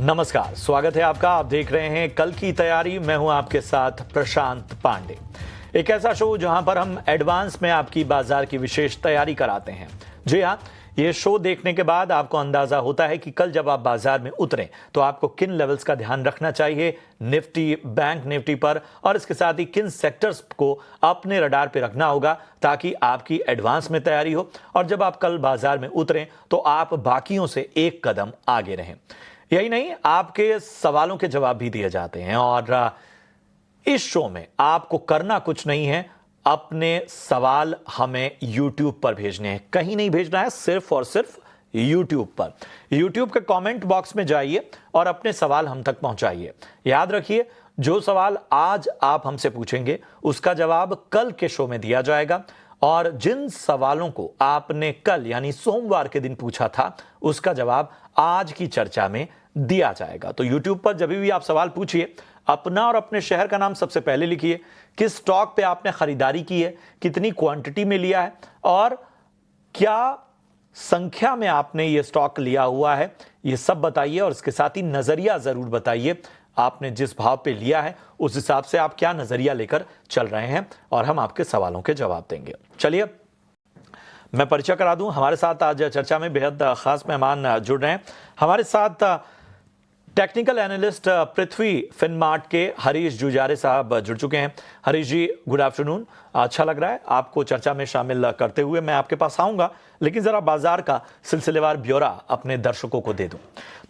नमस्कार, स्वागत है आपका। आप देख रहे हैं कल की तैयारी। मैं हूं आपके साथ प्रशांत पांडे। एक ऐसा शो जहां पर हम एडवांस में आपकी बाजार की विशेष तैयारी कराते हैं। जी हाँ, ये शो देखने के बाद आपको अंदाजा होता है कि कल जब आप बाजार में उतरें तो आपको किन लेवल्स का ध्यान रखना चाहिए निफ्टी, बैंक निफ्टी पर, और इसके साथ ही किन सेक्टर्स को अपने रडार पे रखना होगा ताकि आपकी एडवांस में तैयारी हो और जब आप कल बाजार में उतरें तो आप बाकियों से एक कदम आगे रहें। यही नहीं, आपके सवालों के जवाब भी दिए जाते हैं और इस शो में आपको करना कुछ नहीं है, अपने सवाल हमें YouTube पर भेजने हैं। कहीं नहीं भेजना है, सिर्फ और सिर्फ YouTube पर। YouTube के कमेंट बॉक्स में जाइए और अपने सवाल हम तक पहुंचाइए। याद रखिए, जो सवाल आज आप हमसे पूछेंगे उसका जवाब कल के शो में दिया जाएगा और जिन सवालों को आपने कल यानी सोमवार के दिन पूछा था उसका जवाब आज की चर्चा में दिया जाएगा। तो YouTube पर जब भी आप सवाल पूछिए, अपना और अपने शहर का नाम सबसे पहले लिखिए, किस स्टॉक पे आपने खरीदारी की है, कितनी क्वांटिटी में लिया है और क्या संख्या में आपने ये स्टॉक लिया हुआ है, ये सब बताइए। और इसके साथ ही नजरिया जरूर बताइए, आपने जिस भाव पे लिया है उस हिसाब से आप क्या नजरिया लेकर चल रहे हैं और हम आपके सवालों के जवाब देंगे। चलिए मैं परिचय करा दूं, हमारे साथ आज चर्चा में बेहद खास मेहमान जुड़ रहे हैं। हमारे साथ टेक्निकल एनालिस्ट पृथ्वी फिनमार्ट के हरीश जुजारे साहब जुड़ चुके हैं। हरीश जी, गुड आफ्टरनून। अच्छा लग रहा है आपको चर्चा में शामिल करते हुए। मैं आपके पास आऊंगा, लेकिन जरा बाजार का सिलसिलेवार ब्यौरा अपने दर्शकों को दे दूं।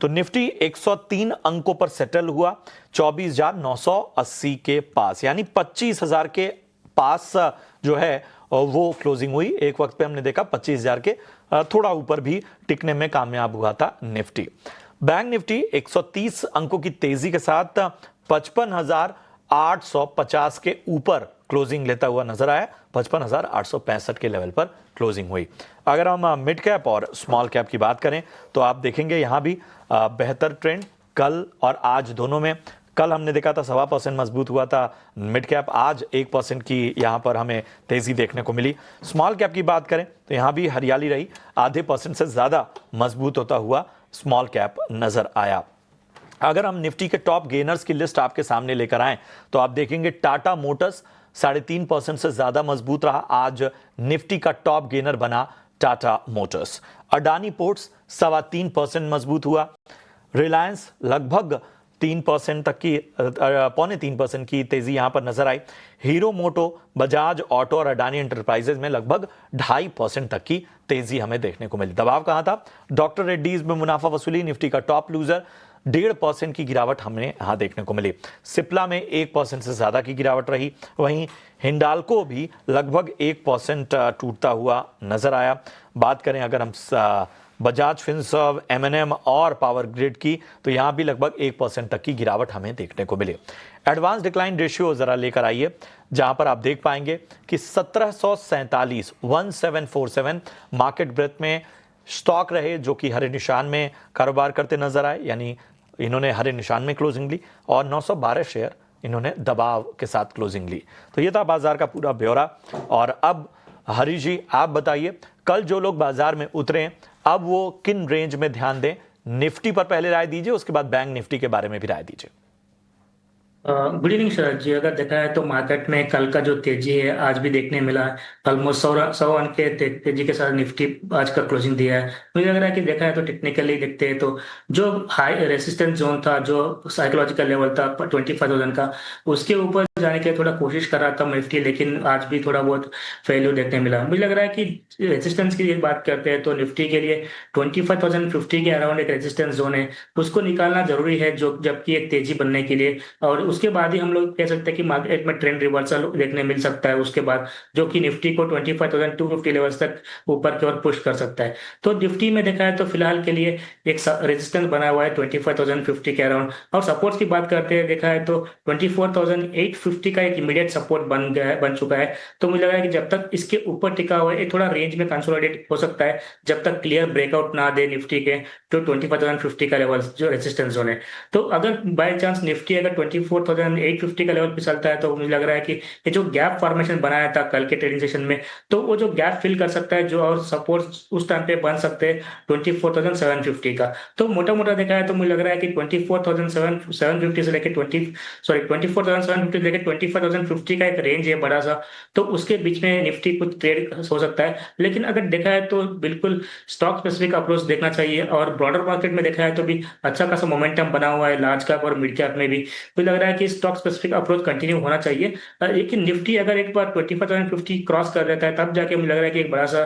तो निफ्टी 103 अंकों पर सेटल हुआ, 24,980 के पास, यानी 25,000 के पास जो है वो क्लोजिंग हुई। एक वक्त पे हमने देखा 25,000 के थोड़ा ऊपर भी टिकने में कामयाब हुआ था निफ्टी। बैंक निफ्टी 130 अंकों की तेजी के साथ 55,850 के ऊपर क्लोजिंग लेता हुआ नजर आया। 55,865 के लेवल पर क्लोजिंग हुई। अगर हम मिड कैप और स्मॉल कैप की बात करें तो आप देखेंगे यहां भी बेहतर ट्रेंड कल और आज दोनों में। कल हमने देखा था 1.25% मजबूत हुआ था मिड कैप, आज 1% की यहां पर हमें तेजी देखने को मिली। स्मॉल कैप की बात करें तो यहां भी हरियाली रही, आधे % से ज्यादा मजबूत होता हुआ स्मॉल कैप नजर आया। अगर हम निफ्टी के टॉप गेनर्स की लिस्ट आपके सामने लेकर आए तो आप देखेंगे टाटा मोटर्स 3.5% से ज्यादा मजबूत रहा। आज निफ्टी का टॉप गेनर बना टाटा मोटर्स। अडानी पोर्ट्स 3.25% मजबूत हुआ। रिलायंस लगभग 3% तक की, 3.25% की तेजी यहां पर नजर आई। हीरो मोटो, बजाज ऑटो और अडानी एंटरप्राइजेज में लगभग 2.5% तक की तेजी हमें देखने को मिली। दबाव कहां था? डॉक्टर रेड्डीज में मुनाफा वसूली निफ्टी का टॉप लूजर, 1.5% की गिरावट हमें यहां देखने को मिली। सिप्ला में 1% से ज्यादा की गिरावट रही। वहीं हिंडाल्को भी लगभग 1% टूटता हुआ नजर आया। बात करें अगर हम बजाज फिनसर्व, एमएनएम और पावर ग्रिड की तो यहां भी लगभग 1% तक की गिरावट हमें देखने को मिली। एडवांस डिक्लाइन रेशियो जरा लेकर आइए, जहां पर आप देख पाएंगे कि 1747 मार्केट ब्रेथ में स्टॉक रहे जो कि हरे निशान में कारोबार करते नजर आए, यानी इन्होंने हरे निशान में क्लोजिंग ली और 912 शेयर इन्होंने दबाव के साथ क्लोजिंग ली। तो यह था बाजार का पूरा ब्यौरा। और अब हरीश जी आप बताइए, कल जो लोग बाजार में उतरे अब वो किन रेंज में ध्यान दें? निफ्टी पर पहले राय दीजिए, उसके बाद बैंक निफ्टी के बारे में भी राय दीजिए। गुड इवनिंग शरद जी। अगर देखा है तो मार्केट में कल का जो तेजी है आज भी देखने मिला है। ऑलमोस्ट 100 अंक के तेजी के साथ निफ्टी आज का क्लोजिंग दिया है। मुझे लग रहा है कि देखा है तो टेक्निकली देखते हैं तो जो हाई रेसिस्टेंस जोन था, जो साइकोलॉजिकल लेवल था 25,000 का, उसके ऊपर जाने की थोड़ा कोशिश कर रहा था निफ्टी, लेकिन आज भी थोड़ा बहुत फेल्यूर देखने मिला। मुझे लग रहा है कि रेजिस्टेंस की बात करते हैं तो निफ्टी के लिए 25,050 के अराउंड एक रेजिस्टेंस जोन है, उसको निकालना जरूरी है जो जबकि एक तेजी बनने के लिए। और उसके बाद ही हम लोग कह सकते हैं कि मार्केट में ट्रेंड रिवर्सल देखने मिल सकता है उसके बाद, जो कि निफ्टी को 25,250 लेवल्स तक ऊपर की ओर पुश कर सकता है। तो निफ्टी में देखा है तो फिलहाल के लिए एक रेजिस्टेंस बना हुआ है 25,050 के अराउंड। और सपोर्ट्स की बात करते हैं देखा है तो 24,850 का एक इमीडिएट सपोर्ट बन चुका है। तो मुझे लग रहा है कि जब तक इसके ऊपर टिका हुआ है थोड़ा रेंज में कंसोलिडेट हो सकता है, जब तक क्लियर ब्रेकआउट ना दे निफ्टी के तो 25,050 का लेवल जो रेजिस्टेंस जोन है। तो अगर बाय चांस निफ्टी अगर 24,850 का लेवल पे चलता है तो मुझे लग रहा है कि ये जो गैप फॉर्मेशन बनाया था कल के ट्रेडिंग सेशन में, तो वो जो गैप फिल कर सकता है जो, और सपोर्ट उस टाइम पे बन सकते हैं 24,750 का। तो मोटा मोटा देखा है तो मुझे लग रहा है कि 24,750 से लेकर 24,750 से लेकर 25,050 का एक रेंज है बड़ा सा। तो उसके बीच में निफ्टी कुछ ट्रेड हो सकता है, लेकिन अगर देखा है तो बिल्कुल स्टॉक स्पेसिफिक अप्रोच देखना चाहिए। और ब्रॉडर मार्केट में देखा है तो भी अच्छा खासा मोमेंटम बना हुआ है लार्ज कैप और मिड कैप में भी। मुझे लग रहा है कि स्टॉक स्पेसिफिक अप्रोच कंटिन्यू होना चाहिए। लेकिन निफ्टी अगर एक बार 25,050 क्रॉस कर देता है तब जाके मुझे लग रहा है कि एक बड़ा सा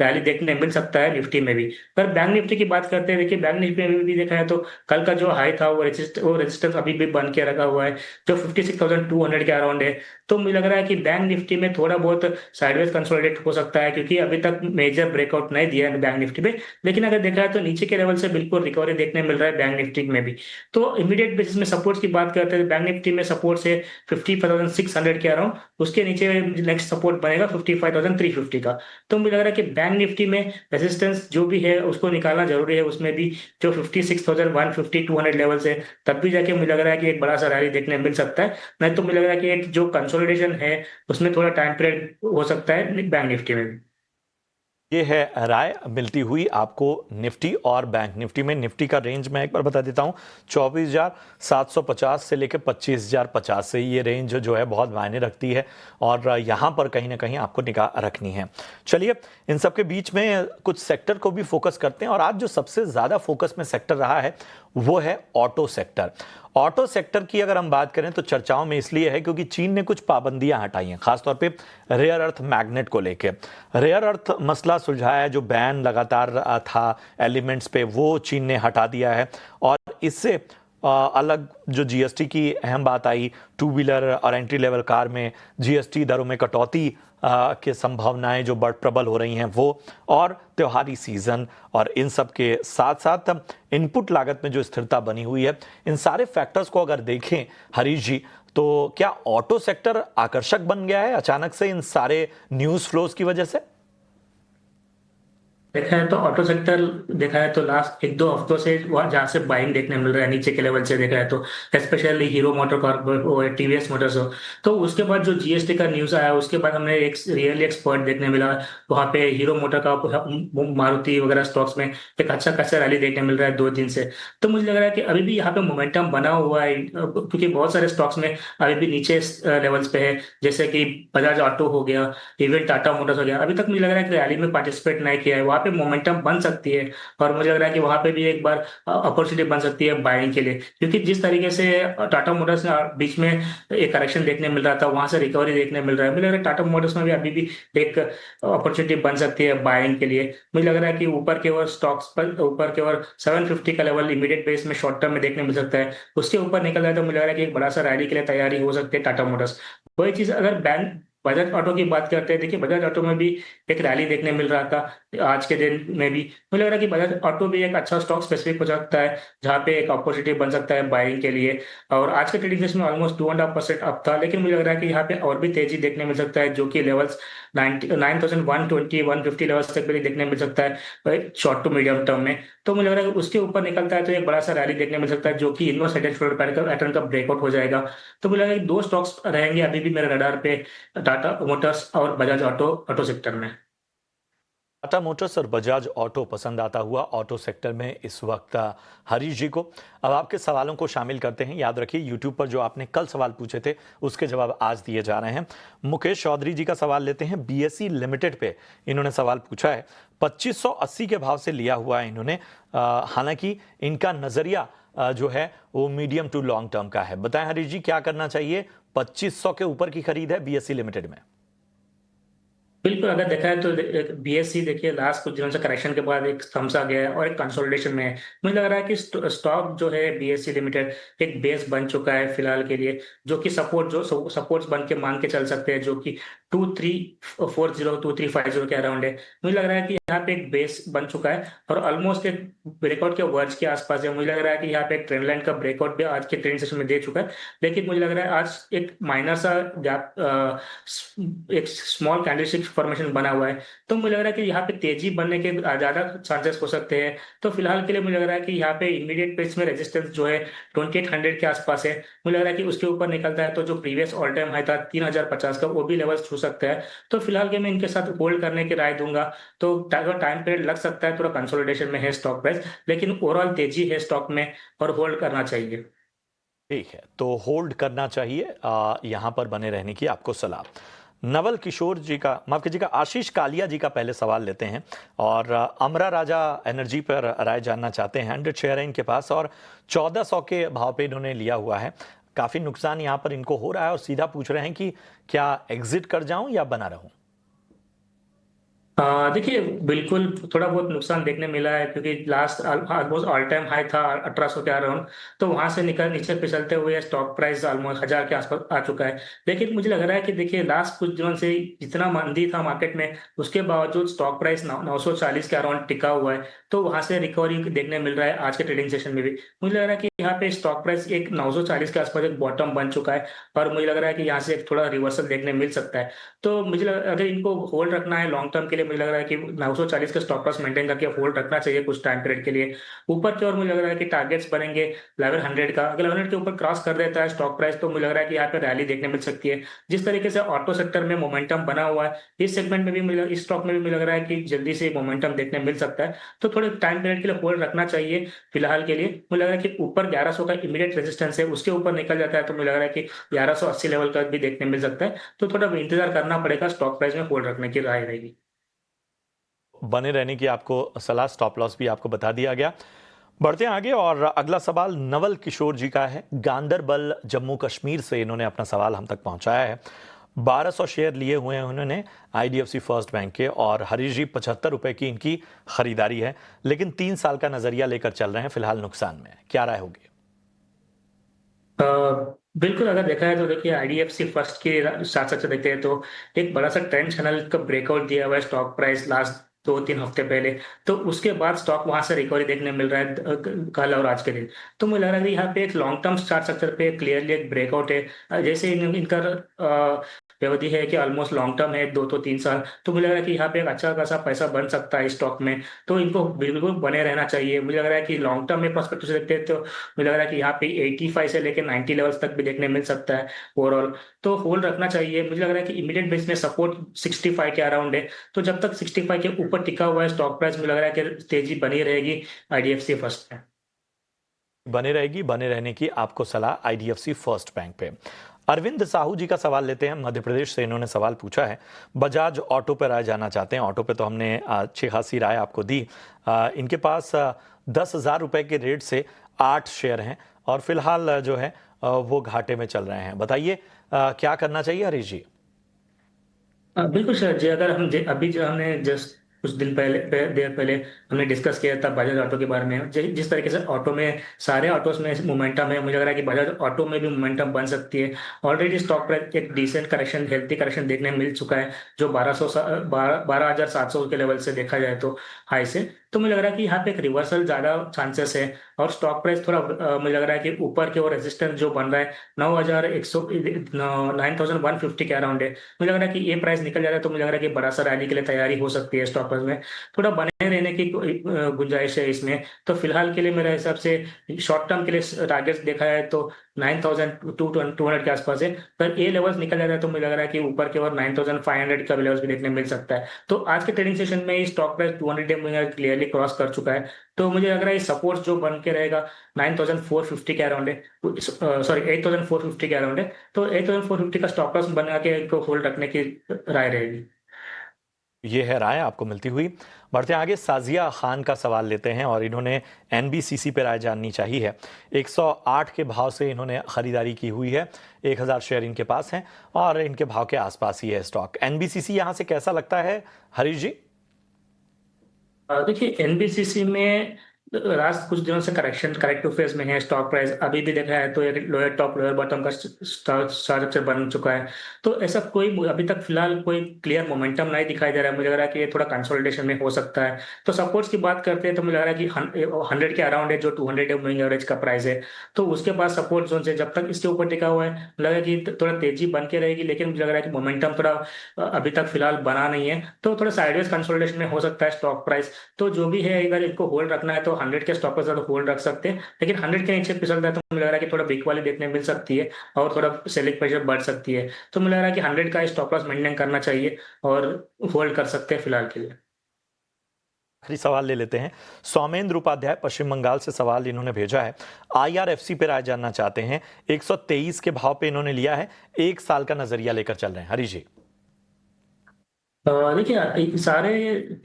रैली देखने मिल सकता है निफ्टी में भी। पर बैंक निफ्टी की बात करते हैं, देखिए बैंक निफ्टी में भी देखा है तो कल का जो हाई था वो रेजिस्टेंस अभी भी बन के रखा हुआ है जो 56,200 के अराउंड है। तो मुझे लग रहा है कि बैंक निफ्टी में थोड़ा बहुत साइडवेज कंसोलिडेट हो सकता है, क्योंकि अभी तक मेजर ब्रेकआउट नहीं दिया है बैंक निफ्टी में। लेकिन अगर देखा है तो नीचे के लेवल से बिल्कुल रिकवरी देखने मिल रहा है बैंक निफ्टी में भी। तो इमीडिएट बेसिस में सपोर्ट की बात करते हैं, बैंक निफ्टी में सपोर्ट से 55,600 के अराउंड, उसके नीचे नेक्स्ट सपोर्ट बनेगा 55,350 का। तो मुझे लग रहा है कि बैंक निफ्टी में रेजिस्टेंस जो भी है उसको निकालना जरूरी है, उसमें भी जो 56,150 200 लेवल से, तब भी जाके मुझे लग रहा है कि एक बड़ा सा रैली देखने मिल सकता है। नहीं तो मुझे लग रहा है कि एक जो कंसोलिडेशन है उसमें थोड़ा टाइम पीरियड हो सकता है बैंक निफ्टी में भी। ये है राय मिलती हुई आपको निफ्टी और बैंक निफ्टी में। निफ्टी का रेंज मैं एक बार बता देता हूं, 24,750 से लेकर 25,050 से ये रेंज जो है बहुत मायने रखती है, और यहां पर कहीं ना कहीं आपको निगाह रखनी है। चलिए, इन सब के बीच में कुछ सेक्टर को भी फोकस करते हैं, और आज जो सबसे ज्यादा फोकस में सेक्टर रहा है वो है ऑटो सेक्टर। ऑटो सेक्टर की अगर हम बात करें तो चर्चाओं में इसलिए है क्योंकि चीन ने कुछ पाबंदियां हटाई हैं, खासतौर पे रेयर अर्थ मैग्नेट को लेके। रेयर अर्थ मसला सुलझाया है, जो बैन लगातार था एलिमेंट्स पे, वो चीन ने हटा दिया है। और इससे अलग जो जीएसटी की अहम बात आई, टू व्हीलर और एंट्री लेवल कार में जीएसटी दरों में कटौती के संभावनाएं जो बढ़ प्रबल हो रही हैं वो, और त्योहारी सीजन, और इन सब के साथ साथ इनपुट लागत में जो स्थिरता बनी हुई है, इन सारे फैक्टर्स को अगर देखें हरीश जी, तो क्या ऑटो सेक्टर आकर्षक बन गया है अचानक से इन सारे न्यूज फ्लोज की वजह से? देखा है तो ऑटो सेक्टर देखा है तो लास्ट एक दो हफ्तों से वहाँ जहाँ से बाइंग देखने मिल रहा है नीचे के लेवल से देखा है तो, स्पेशली हीरो मोटर कॉर्प हो, टीवीएस मोटर्स हो। तो उसके बाद जो जीएसटी का न्यूज आया उसके बाद हमने एक रियली एक्सपर्ट देखने मिला वहाँ पे हीरो मोटर का, मारुति वगैरह स्टॉक्स में एक अच्छा खासा रैली देखने मिल रहा है 2 दिन से। तो मुझे लग रहा है कि अभी भी यहाँ पे मोमेंटम बना हुआ है, क्योंकि बहुत सारे स्टॉक्स में अभी भी नीचे लेवल्स पे है, जैसे कि बजाज ऑटो हो गया, इवन टाटा मोटर्स हो गया। अभी तक मुझे लग रहा है कि रैली में पार्टिसिपेट नहीं किया है, वहाँ पे मोमेंटम बन सकती है। और मुझे लग रहा है कि वहां पे भी एक बार अपॉर्चुनिटी बन सकती है बाइंग के लिए, क्योंकि जिस तरीके से टाटा मोटर्स बीच में एक करेक्शन देखने मिल रहा था वहां से रिकवरी देखने मिल रहा है, मुझे लग रहा है टाटा मोटर्स में भी अभी भी एक अपॉर्चुनिटी बन सकती है बाइंग के लिए। मुझे लग रहा है कि ऊपर के ओर स्टॉक्स पर ऊपर के ओर 750 का लेवल इमीडिएट बेस में शॉर्ट टर्म में देखने मिल सकता है। उसके ऊपर निकल जाए तो मुझे लग रहा है कि एक बड़ा सा रैली के लिए तैयारी हो सकती है टाटा मोटर्स। वही चीज अगर बैंक बजाज ऑटो की बात करते हैं, देखिए बजाज ऑटो में भी एक रैली देखने मिल रहा था आज के दिन में भी। मुझे लग रहा है कि बजाज ऑटो भी एक अच्छा स्टॉक स्पेसिफिक हो सकता है जहाँ पे एक अपॉर्चुनिटी बन सकता है बाइंग के लिए। और आज के ट्रेडिंग सेशन में ऑलमोस्ट 2.5% अप था, लेकिन मुझे लग रहा है कि यहाँ पे और भी तेजी देखने मिल सकता है, जो कि लेवल्स 9,120 150 लेवल्स तक भी देखने मिल सकता है शॉर्ट टू मीडियम टर्म में। तो मुझे लग रहा है कि उसके ऊपर निकलता है तो एक बड़ा सा रैली देखने मिल सकता है, जो कि इनवर्स पैटर्न का ब्रेकआउट हो जाएगा। तो मुझे लग रहा है कि 2 स्टॉक्स रहेंगे अभी भी मेरे रडार पे, टाटा मोटर्स और बजाज ऑटो ऑटो सेक्टर में। टाटा मोटर्स और बजाज ऑटो पसंद आता हुआ ऑटो सेक्टर में इस वक्त हरीश जी को। अब आपके सवालों को शामिल करते हैं। याद रखिए, यूट्यूब पर जो आपने कल सवाल पूछे थे उसके जवाब आज दिए जा रहे हैं। मुकेश चौधरी जी का सवाल लेते हैं। बीएसई लिमिटेड पे इन्होंने सवाल पूछा है, 2580 के भाव से लिया हुआ है इन्होंने। हालांकि इनका नजरिया जो है वो मीडियम टू लॉन्ग टर्म का है। बताएं हरीश जी, क्या करना चाहिए? 2500 के ऊपर की खरीद है बीएसई लिमिटेड में। बिल्कुल, अगर देखा है तो बीएससी देखिए लास्ट कुछ दिनों से करेक्शन के बाद एक थम्स आ गया है और एक कंसोलिडेशन में है। मुझे लग रहा है कि स्टॉक जो है बीएससी लिमिटेड एक बेस बन चुका है फिलहाल के लिए, जो कि सपोर्ट्स बन के मान के चल सकते हैं, जो कि 2340 2350 के अराउंड है। मुझे लग रहा है कि यहाँ पे एक बेस बन चुका है और ऑलमोस्ट एक ब्रेकआउट के वर्ज के आसपास है। मुझे लग रहा है कि यहाँ पे एक ट्रेंड लाइन का ब्रेकआउट भी आज के ट्रेडिंग सेशन में दे चुका है, लेकिन मुझे लग रहा है आज एक माइनर सा गैप, एक स्मॉल कैंडलस्टिक फॉर्मेशन बना हुआ है। तो मुझे लग रहा है कि यहाँ पे तेजी बनने के ज्यादा चांसेस हो सकते हैं। तो फिलहाल के लिए मुझे लग रहा है कि यहाँ पे इमीडिएट पेस में रेजिस्टेंस जो है 2800 के आसपास है। मुझे लग रहा है कि उसके ऊपर निकलता है तो जो प्रीवियस ऑल टाइम हाई था 3050 का, वो भी लेवल छू सकता है। तो फिलहाल के मैं इनके साथ होल्ड करने की राय दूंगा। तो टाइम पीरियड लग सकता है, थोड़ा कंसोलिडेशन में है स्टॉक प्राइस, लेकिन ओवरऑल तेजी है स्टॉक में और होल्ड करना चाहिए। ठीक है, तो होल्ड करना चाहिए, यहां पर बने रहने की आपको सलाह। नवल किशोर जी का, माफ कीजिएगा, आशीष कालिया जी का पहले सवाल लेते हैं और अमरा राजा एनर्जी पर राय जानना चाहते हैं। 100 शेयर है इनके पास और 1400 के भाव पे इन्होंने लिया हुआ है। काफी नुकसान यहां पर इनको हो रहा है और सीधा पूछ रहे हैं कि क्या एग्जिट कर जाऊं या बना रहूं। देखिए, बिल्कुल थोड़ा बहुत नुकसान देखने मिला है, क्योंकि last almost all time high था 1800 के अराउंड। तो वहां से निकल नीचे फिसलते हुए स्टॉक प्राइस ऑलमोस्ट 1000 के आसपास आ चुका है। लेकिन मुझे लग रहा है कि देखिए, लास्ट कुछ दिनों से जितना मंदी था मार्केट में, उसके बावजूद स्टॉक प्राइस 940 के अराउंड टिका हुआ है। तो वहां से रिकवरी देखने मिल रहा है आज के ट्रेडिंग सेशन में भी। मुझे लग रहा है कि यहाँ पे स्टॉक प्राइस एक 940 के आसपास एक बॉटम बन चुका है और मुझे लग रहा है कि यहाँ से एक थोड़ा रिवर्सल देखने मिल सकता है। तो अगर इनको होल्ड रखना है लॉन्ग टर्म के लिए, मुझे लग रहा है कि 940 का स्टॉप लॉस मेंटेन करके होल्ड रखना चाहिए कुछ टाइम पीरियड के लिए। ऊपर की ओर मुझे लग रहा है कि टारगेट्स बनेंगे 1100 का। अगर 1100 के ऊपर क्रॉस कर देता है स्टॉक प्राइस, तो मुझे लग रहा है कि यहाँ पे रैली देखने मिल सकती है। जिस तरीके से ऑटो सेक्टर में मोमेंटम बना हुआ है, इस सेगमेंट में भी इस स्टॉक में भी मुझे लग रहा है कि जल्दी से मोमेंटम देखने मिल सकता है। तो थोड़े टाइम पीरियड के लिए होल्ड रखना चाहिए फिलहाल के लिए। मुझे लग रहा है कि ऊपर 1100 का इमीडिएट रेजिस्टेंस है, उसके ऊपर निकल जाता है तो मुझे लग रहा है कि 1180 लेवल का भी देखने मिल सकता है। तो थोड़ा इंतजार करना पड़ेगा, स्टॉक प्राइस में होल्ड रखने की राय रहेगी। बने रहने की आपको सलाह, स्टॉप लॉस भी आपको बता दिया गया। बढ़ते हैं आगे और अगला सवाल नवल किशोर जी का है। गांदरबल जम्मू कश्मीर से इन्होंने अपना सवाल हम तक पहुंचाया है। 1200 शेयर लिए हुए हैं उन्होंने आईडीएफसी फर्स्ट बैंक के और हरीश जी 75 रुपए की इनकी खरीदारी है, लेकिन 3 साल का नजरिया लेकर चल रहे हैं, फिलहाल नुकसान में है। क्या राय होगी? अ, बिल्कुल, अगर देखा है तो देखिए, आईडीएफसी फर्स्ट के साथ साथ देखते हैं तो एक बड़ा सा ट्रेंड चैनल का ब्रेकआउट दिया हुआ है स्टॉक प्राइस लास्ट 2-3 हफ्ते पहले। तो उसके बाद स्टॉक वहां से रिकवरी देखने मिल रहा है कल और आज के दिन। तो मुझे लग रहा है कि यहाँ पे एक लॉन्ग टर्म चार्ट स्ट्रक्चर पे क्लियरली एक ब्रेकआउट है। जैसे इनका व्यवधि है कि ऑलमोस्ट लॉन्ग टर्म है 2 तो 3 साल। तो मुझे लग रहा है कि यहाँ पे एक अच्छा खासा पैसा बन सकता है स्टॉक में। तो इनको बिल्कुल बने रहना चाहिए। मुझे लग रहा है कि लॉन्ग टर्म में पर्सपेक्टिव से देखते हैं तो मुझे लग रहा है कि यहाँ पे 85 से लेकर 90 लेवल्स तक भी देखने मिल सकता है ओवरऑल। तो होल्ड रखना चाहिए। मुझे लग रहा है कि इमीडिएट बेस में सपोर्ट 65 के अराउंड है। तो जब तक 65 के ऊपर टिका हुआ है स्टॉक प्राइस, मुझे लग रहा है कि तेजी बनी रहेगी आईडीएफसी फर्स्ट में। बने रहेगी, बने रहने की आपको सलाह आईडीएफसी फर्स्ट बैंक पे। अरविंद साहू जी का सवाल लेते हैं, मध्य प्रदेश से इन्होंने सवाल पूछा है। बजाज ऑटो पर राय जानना चाहते हैं। ऑटो पे तो हमने अच्छी खासी राय आपको दी। इनके पास 10,000 रुपए के रेट से 8 शेयर हैं और फिलहाल जो है वो घाटे में चल रहे हैं। बताइए क्या करना चाहिए हरीश जी? बिल्कुल सर जी, अगर अभी जो हमने जस्ट कुछ दिन पहले देर पहले हमने डिस्कस किया था बजाज ऑटो के बारे में। जिस तरीके से ऑटो में सारे ऑटोस में मोमेंटम है, मुझे लग रहा है कि बजाज ऑटो में भी मोमेंटम बन सकती है। ऑलरेडी स्टॉक पर एक डिसेंट करेक्शन, हेल्थी करेक्शन देखने मिल चुका है, जो 12,700 के लेवल से देखा जाए तो हाई से। तो मुझे लग रहा है कि यहाँ पे एक रिवर्सल ज्यादा चांसेस है और स्टॉक प्राइस थोड़ा मुझे लग रहा है कि ऊपर के और रेजिस्टेंस जो बन रहा है 9100 9150 के अराउंड है। मुझे लग रहा है कि ये प्राइस निकल जाता है तो मुझे लग रहा है कि बड़ा सा रैली के लिए तैयारी हो सकती है स्टॉक प्राइस में। थोड़ा बने रहने की गुंजाइश है इसमें। तो फिलहाल के लिए मेरे हिसाब से शॉर्ट टर्म के लिए टारगेट्स देखा है तो 9200 के आसपास है। पर ये लेवल्स निकल जाता है तो मुझे लग रहा है कि ऊपर के और 9500 का लेवल्स भी देखने मिल सकता है। तो आज के ट्रेडिंग सेशन में स्टॉक प्राइस 200 क्लियरली क्रॉस कर चुका है। तो मुझे लग रहा है सपोर्ट जो बन के रहेगा 9450 के अराउंड है, सॉरी 8450 के अराउंड है। तो 8450 का स्टॉप लॉस बना के इनको होल्ड रखने की राय रहेगी। ये है राय आपको मिलती हुई। बढ़ते आगे, साजिया खान का सवाल लेते हैं और इन्होंने एनबीसीसी पे राय जाननी चाहिए है। 108 के भाव से इन्होंने खरीदारी की हुई है। 1000 शेयर इनके पास हैं और इनके भाव के आसपास ही है स्टॉक। एनबीसीसी यहां से कैसा लगता है हरीश जी? देखिए, एनबीसीसी में लास्ट कुछ दिनों से करेक्टिव फेज में है स्टॉक प्राइस। अभी भी देखा है तो एक लोअर टॉप लोअर बॉटम का स्ट्रक्चर बन चुका है। तो ऐसा कोई अभी तक फिलहाल कोई क्लियर मोमेंटम नहीं दिखाई दे रहा है। मुझे लग रहा है कि ये थोड़ा कंसोलिडेशन में हो सकता है। तो सपोर्ट्स की बात करते हैं तो मुझे लग रहा है कि 100 के अराउंड है जो 200 मूविंग एवरेज का प्राइस है। तो उसके पास सपोर्ट जोन से जब तक इसके ऊपर टिका हुआ है, मुझे लग रहा है कि थोड़ा तेजी बन के रहेगी। लेकिन मुझे लग रहा है कि मोमेंटम थोड़ा अभी तक फिलहाल बना नहीं है, तो थोड़ा साइडवेज कंसोलिडेशन में हो सकता है स्टॉक प्राइस। तो जो भी है, अगर इनको होल्ड रखना है तो 100 के स्टॉप के साथ होल्ड रख सकते हैं। लेकिन 100 के नीचे फिसलता है तो मुझे लग रहा है कि थोड़ा बिग वाली देखने मिल सकती है और थोड़ा सेलिंग प्रेशर बढ़ सकती है। तो मुझे लग रहा है कि 100 का स्टॉप लॉस मेंटेन करना चाहिए और होल्ड कर सकते हैं फिलहाल के लिए। आखिरी सवाल ले लेते हैं। सौमेंद्र उपाध्याय पश्चिम बंगाल से सवाल इन्होंने भेजा है। IRFC पे राय जानना चाहते हैं। 123 के भाव पे इन्होंने लिया है, 1 साल का नजरिया लेकर चल रहे हैं। हरीश जी। देखिए, सारे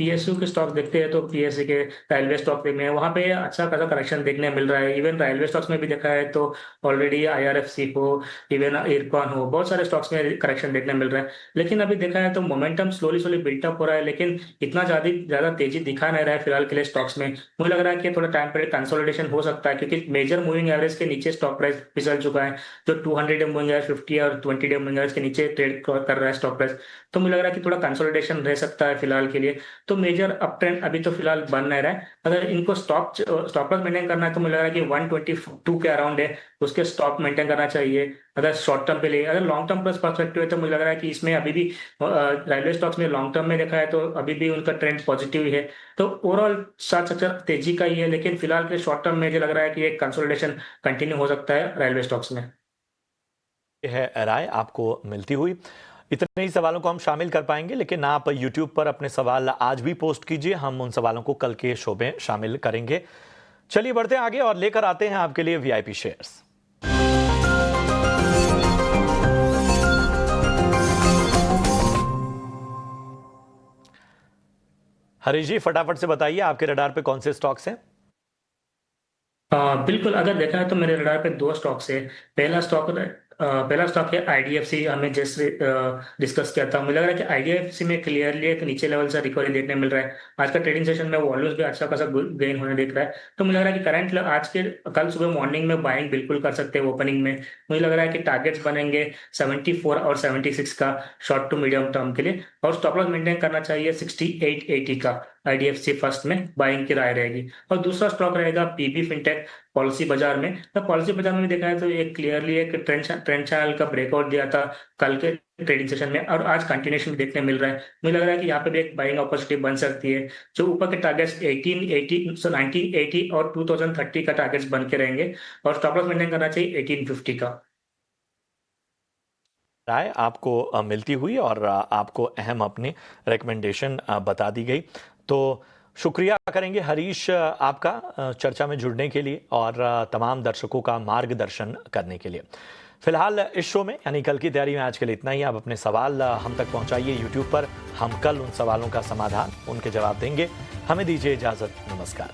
PSU के स्टॉक देखते हैं तो PSC के रेलवे स्टॉक में वहां पे अच्छा खासा करेक्शन देखने मिल रहा है। इवन रेलवे स्टॉक्स में भी देखा है तो ऑलरेडी IRFC हो, इवन इरकॉन हो, बहुत सारे स्टॉक्स में करेक्शन देखने मिल रहा है। लेकिन अभी देखा है तो मोमेंटम स्लोली स्लोली बिल्टअप हो रहा है, लेकिन इतना ज्यादा तेजी दिखा नहीं रहा है फिलहाल के लिए स्टॉक्स में। मुझे लग रहा है कि थोड़ा टाइम पीरियड कंसोलिडेशन हो सकता है, क्योंकि मेजर मूविंग एवरेज के नीचे स्टॉक प्राइस फिसल चुका है। जो 200 डे मूविंग एवरेज, 50 और 20 डे मूविंग एवरेज के नीचे ट्रेड कर रहा है स्टॉक प्राइस। तो मुझे लग रहा है कि थोड़ा कंसोलिडेशन रह सकता है फिलहाल के लिए। तो मेजर अप ट्रेंड अभी तो फिलहाल बन नहीं रहा है। अगर इनको स्टॉप लॉस मेंटेन करना है तो मुझे लग रहा है कि 122 के अराउंड है, उसके स्टॉप मेंटेन करना चाहिए अगर शॉर्ट टर्म पे लिए। अगर लॉन्ग टर्म प्लस पर्सपेक्टिव है तो मुझे लग रहा है कि इसमें अभी भी रेलवे स्टॉक्स में लॉन्ग टर्म में देखा है तो अभी भी उनका ट्रेंड पॉजिटिव ही है। तो ओवरऑल साथ स्ट्रक्चर तेजी का ही है, लेकिन फिलहाल के शॉर्ट टर्म में मुझे लग रहा है कि एक कंसोलिडेशन कंटिन्यू हो सकता है रेलवे स्टॉक्स में। यह है राय आपको मिलती हुई। इतने ही सवालों को हम शामिल कर पाएंगे, लेकिन आप YouTube पर अपने सवाल आज भी पोस्ट कीजिए, हम उन सवालों को कल के शो में शामिल करेंगे। चलिए बढ़ते हैं आगे और लेकर आते हैं आपके लिए VIP शेयर्स। हरीश जी, फटाफट से बताइए आपके रडार पे कौन से स्टॉक्स हैं? बिल्कुल, अगर देखा है तो मेरे रडार पे दो स्टॉक्स है। पहला स्टॉक है IDFC। हमने जैसे डिस्कस किया था, मुझे लग रहा है कि IDFC में क्लियरली एक नीचे लेवल से रिकवरी देखने मिल रहा है। आज का ट्रेडिंग सेशन में वॉल्यूम्स भी अच्छा खासा गेन होने दिख रहा है। तो मुझे लग रहा है कि करंट आज के कल सुबह मॉर्निंग में बाइंग बिल्कुल कर सकते हैं ओपनिंग में। मुझे लग रहा है कि टारगेट्स बनेंगे 74 और 76 का शॉर्ट टू मीडियम टर्म के लिए, और स्टॉप लॉस मेंटेन करना चाहिए 6880 का। IDFC फर्स्ट में बाइंग की राय रहेगी। और दूसरा स्टॉक रहेगा PB फिनटेक पॉलिसी बाजार में। तो पॉलिसी बाजार में भी देखा है तो एक क्लियरली एक ट्रेंड चैनल का ब्रेकआउट दिया था कल के ट्रेडिंग सेशन में, और आज कंटिन्यूएशन भी देखने मिल रहा है। मुझे लग रहा है कि यहाँ पे भी एक बाइंग अपॉर्चुनिटी बन सकती है। जो ऊपर के टारगेट्स 1980 और 2030 का टारगेट्स बन के रहेंगे, और स्टॉप लॉस मेंटेन करना चाहिए 1850 का। राय आपको मिलती हुई और आपको अहम अपनी रिकमेंडेशन बता दी गई। तो शुक्रिया करेंगे हरीश आपका चर्चा में जुड़ने के लिए और तमाम दर्शकों का मार्गदर्शन करने के लिए। फिलहाल इस शो में यानी कल की तैयारी में आज के लिए इतना ही। आप अपने सवाल हम तक पहुंचाइए YouTube पर, हम कल उन सवालों का समाधान, उनके जवाब देंगे। हमें दीजिए इजाजत, नमस्कार।